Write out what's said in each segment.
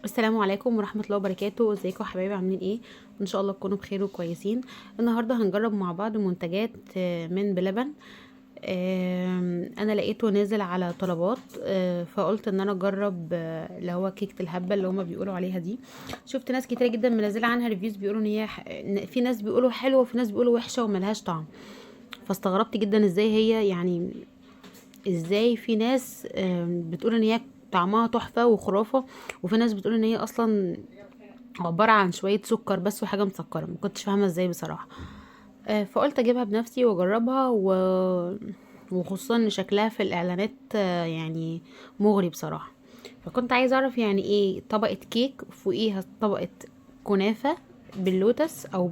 السلام عليكم ورحمة الله وبركاته. ازيكم يا حبايبي؟ عاملين ايه؟ ان شاء الله تكونوا بخير وكويسين. النهارده هنجرب مع بعض منتجات من بلبن. انا لقيته نازل على طلبات، فقلت ان انا اجرب اللي هو كيكة الهبة اللي هما بيقولوا عليها دي. شفت ناس كتير جدا منزله عنها ريفيوز، بيقولوا ان هي إن في ناس بيقولوا حلوه وفي ناس بيقولوا وحشه وملهاش طعم. فاستغربت جدا ازاي هي يعني، ازاي في ناس بتقول ان هي طعمها تحفة وخرافة، وفي ناس بتقول ان هي اصلا عبارة عن شوية سكر بس وحاجة مسكرة. ما كنتش فاهمة ازاي بصراحة. فقلت اجيبها بنفسي واجربها وخصوصا ان شكلها في الاعلانات يعني مغري بصراحة. فكنت عايزة اعرف يعني ايه طبقة كيك فوقيها طبقة كنافة باللوتس او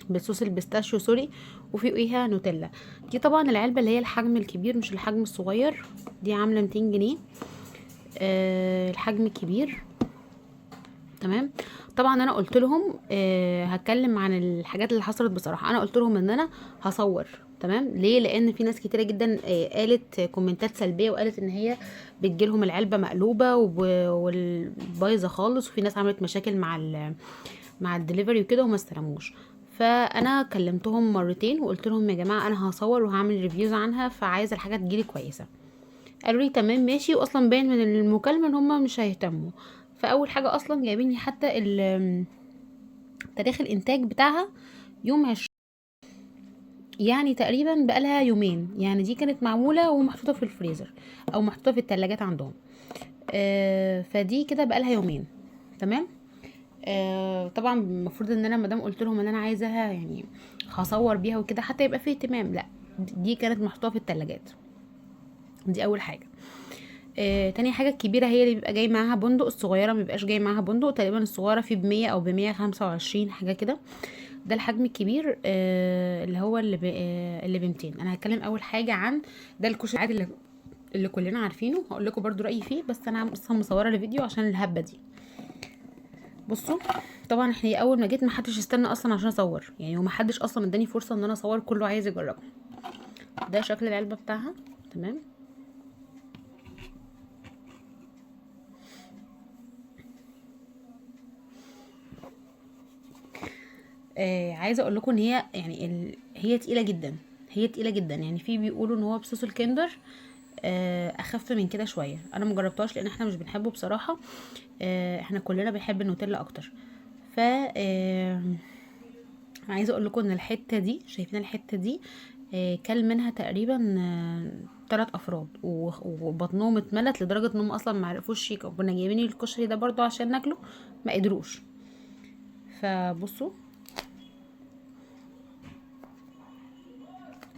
بالصوص البيستاشيو، سوري، وفوقيها نوتيلا. دي طبعا العلبة اللي هي الحجم الكبير مش الحجم الصغير، دي عاملة 200 جنيه. الحجم الكبير. تمام. طبعا انا قلت لهم هتكلم عن الحاجات اللي حصلت. بصراحه انا قلت لهم ان انا هصور. تمام. ليه؟ لان في ناس كتيره جدا قالت كومنتات سلبيه، وقالت ان هي بتجيلهم العلبه مقلوبه والبايظه خالص، وفي ناس عملت مشاكل مع الدليفري وكده وما استلموش. فانا كلمتهم مرتين وقلت لهم يا جماعه انا هصور وهعمل ريفيوز عنها، فعايزه الحاجه تجيلي كويسه. قالوا لي تمام ماشي، واصلا باين من المكالمه ان هم مش هيهتموا. فاول حاجه اصلا جايبين لي حتى تاريخ الانتاج بتاعها يوم 20، يعني تقريبا بقالها يومين. يعني دي كانت معموله ومحطوطه في الفريزر او محطوطه في التلاجات عندهم. فدي كده بقالها يومين. تمام. طبعا المفروض ان انا مادام قلت لهم ان انا عايزاها يعني هصور بيها وكده حتى يبقى فيه اهتمام. لا، دي كانت محطوطه في التلاجات. دي اول حاجه. تاني حاجة الكبيرة هي اللي بيبقى جاي معاها بندق، الصغيرة مبيبقاش جاي معاها بندق. تقريبا الصغيرة فيه ب100 أو ب125 حاجة كده. ده الحجم الكبير اللي هو اللي ب200. أنا هتكلم أول حاجة عن ده الكشري العادي اللي كلنا عارفينه. هقول لكم برضو رأيي فيه، بس أنا اصلا مصورة الفيديو عشان الهبة دي. بصوا، طبعا احنا اول ما جيت محدش استنى اصلا عشان اصور يعني، ومحدش اصلا اداني فرصة ان انا اصور، كله عايز يجربها. ده شكل العلبة بتاعها. تمام. عايزه اقول لكم ان هي يعني هي تقيله جدا. هي تقيله جدا يعني. في بيقولوا ان هو بصوص الكندر اخف من كده شويه. انا مجربتهاش لان احنا مش بنحبه بصراحه. احنا كلنا بنحب النوتيلا اكتر. ف عايزه اقول لكم ان الحته دي، شايفين الحته دي؟ كل منها تقريبا 3 افراد وبطنهم اتملت لدرجه انهم اصلا ما عرفوش كنا جايبين الكشري ده برضو عشان ناكله، ما قدروش. فبصوا،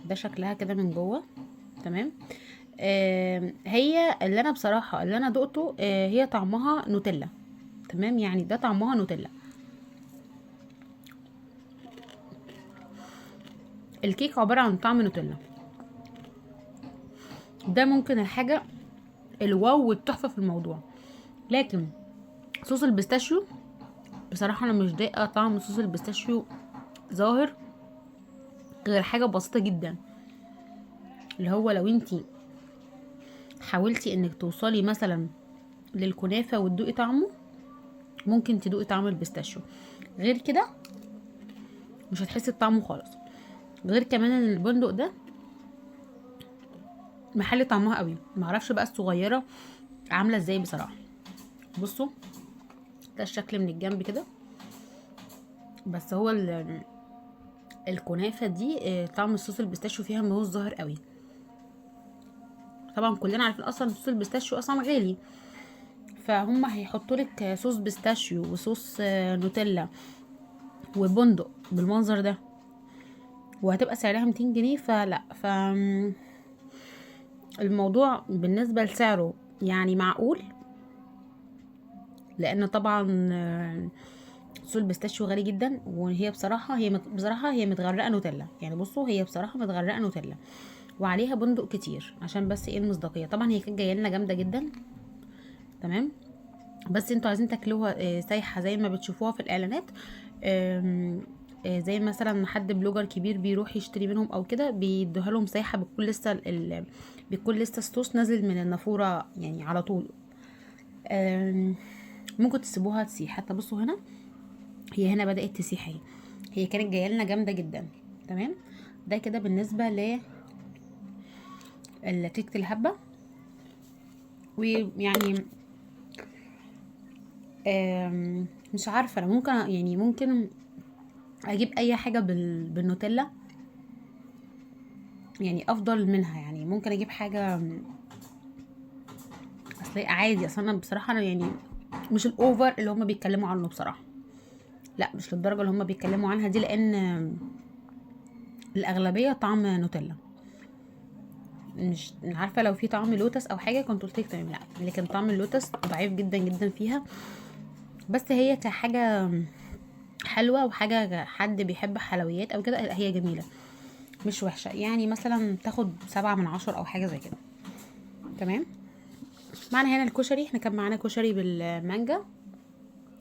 ده شكلها كده من جوه. تمام. هي اللي انا بصراحه اللي انا دقته هي طعمها نوتيلا. تمام، يعني ده طعمها نوتيلا. الكيك عباره عن طعم نوتيلا. ده ممكن الحاجه الواو والتحفه في الموضوع. لكن صوص البيستاشيو، بصراحه انا مش ضايقه طعم صوص البيستاشيو ظاهر، غير حاجه بسيطه جدا. اللي هو لو انتي حاولتي انك توصلي مثلا للكنافه وتدوقي طعمه، ممكن تدوقي طعم البيستاشيو. غير كده مش هتحسي بطعمه خالص. غير كمان ان البندق ده محلي طعمها قوي. معرفش بقى الصغيره عامله ازاي بصراحه. بصوا، ده الشكل من الجنب كده. بس هو الكنافه دي طعم الصوص البيستاشيو فيها مش ظاهر قوي. طبعا كلنا عارفين اصلا صوص البيستاشيو اصلا غالي، فهم هيحطوا لك صوص بيستاشيو وصوص نوتيلا وبندق بالمنظر ده، وهتبقى سعرها 200 جنيه. فلا، الموضوع بالنسبه لسعره يعني معقول. لان طبعا صوص البيستاشيو غالي جدا، وهي بصراحه بصراحه هي متغرقه نوتيلا. يعني بصوا، هي بصراحه متغرقه نوتيلا وعليها بندق كتير عشان بس ايه المصداقيه. طبعا هي كانت جايه لنا جامده جدا. تمام. بس انتوا عايزين تاكلوها سايحه زي ما بتشوفوها في الاعلانات، زي مثلا ما حد بلوجر كبير بيروح يشتري منهم او كده، بيدوها لهم سايحه، بتكون لسه الصوص نازل من النافوره يعني على طول. ممكن تسيبوها تسيح. حتى بصوا هنا، هي هنا بدأت تسيح اهي، هي كانت جايه لنا جامده جدا. تمام، ده كده بالنسبه لكيكه الهبه. ويعني مش عارفه، انا ممكن اجيب اي حاجه بالنوتيلا، يعني افضل منها. يعني ممكن اجيب حاجه اصل عادي. اصل انا بصراحه انا يعني مش الاوفر اللي هم بيتكلموا عنه بصراحه، لا مش للدرجه اللي هم بيتكلموا عنها دي، لان الاغلبيه طعم نوتيلا. مش عارفه لو في طعم لوتس او حاجه كنت قلت لك تمام، لا لكن طعم اللوتس ضعيف جدا جدا فيها. بس هي كحاجه حلوه وحاجه حد بيحب حلويات او كده، لا هي جميله مش وحشه. يعني مثلا تاخد 7/10 او حاجه زي كده. تمام. معنا هنا الكشري، احنا كان معانا كشري بالمانجا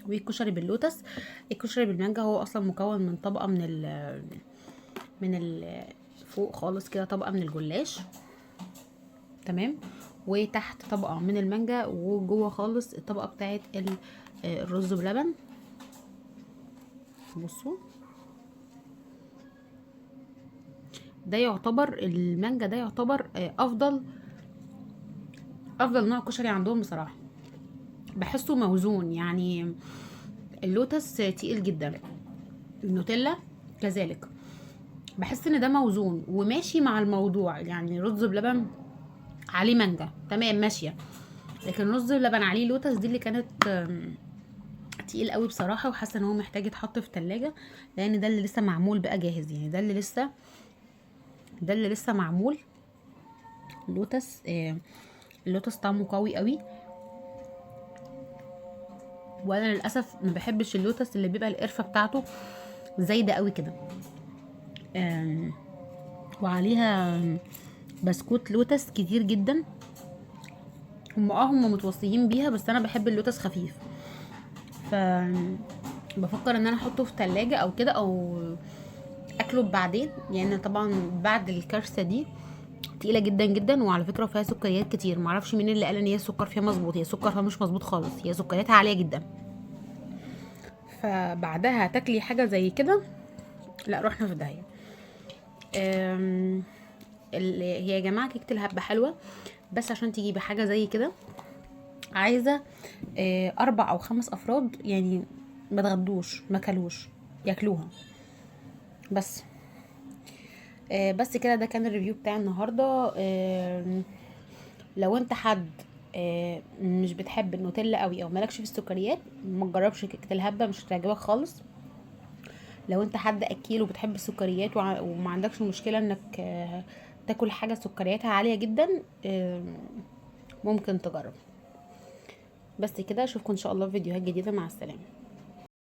والكشري باللوتس. الكشري بالمانجا هو اصلا مكون من طبقه من فوق خالص كده طبقه من الجلاش. تمام، وتحت طبقه من المانجا، وجوه خالص الطبقه بتاعت الرز بلبن. بصوا، ده يعتبر المانجا ده يعتبر افضل نوع كشري عندهم بصراحه. بحسه موزون. يعني اللوتس تقيل جدا، النوتيلا كذلك. بحس ان ده موزون وماشي مع الموضوع. يعني رز بلبن عليه مانجا تمام ماشيه، لكن رز بلبن عليه لوتس دي اللي كانت تقيل قوي بصراحه. وحاسه ان هو محتاج يتحط في تلاجة، لان ده اللي لسه معمول بقى جاهز. يعني ده اللي لسه معمول اللوتس. اللوتس طعمه قوي قوي، وانا للاسف ما بحبش اللوتس اللي بيبقى القرفه بتاعته زايده قوي كده. وعليها بسكوت لوتس كتير جدا. هم متوصيين بيها، بس انا بحب اللوتس خفيف. ف بفكر ان انا احطه في تلاجة او كده، او اكله بعدين. يعني طبعا بعد الكارثه دي تقيله جدا جدا، وعلى فكره فيها سكريات كتير. معرفش مين اللي قال ان هي السكر فيها مظبوط، هي سكرها مش مظبوط خالص، هي سكرياتها عاليه جدا. فبعدها تاكلي حاجه زي كده، لا رحنا في داهيه. هي يا جماعه كيكه الهبه حلوه، بس عشان تجيبي حاجه زي كده عايزه 4 أو 5 افراد، يعني ما تغدوش ما كلوش ياكلوها بس. بس كده، ده كان الريفيو بتاع النهارده. لو انت حد مش بتحب النوتيلا قوي او مالكش في السكريات، ما تجربش كيكه الهبه، مش هتعجبك خالص. لو انت حد اكيل وبتحب السكريات وما عندكش مشكله انك تاكل حاجه سكرياتها عاليه جدا، ممكن تجرب. بس كده، اشوفكم ان شاء الله في فيديوهات جديده. مع السلامه.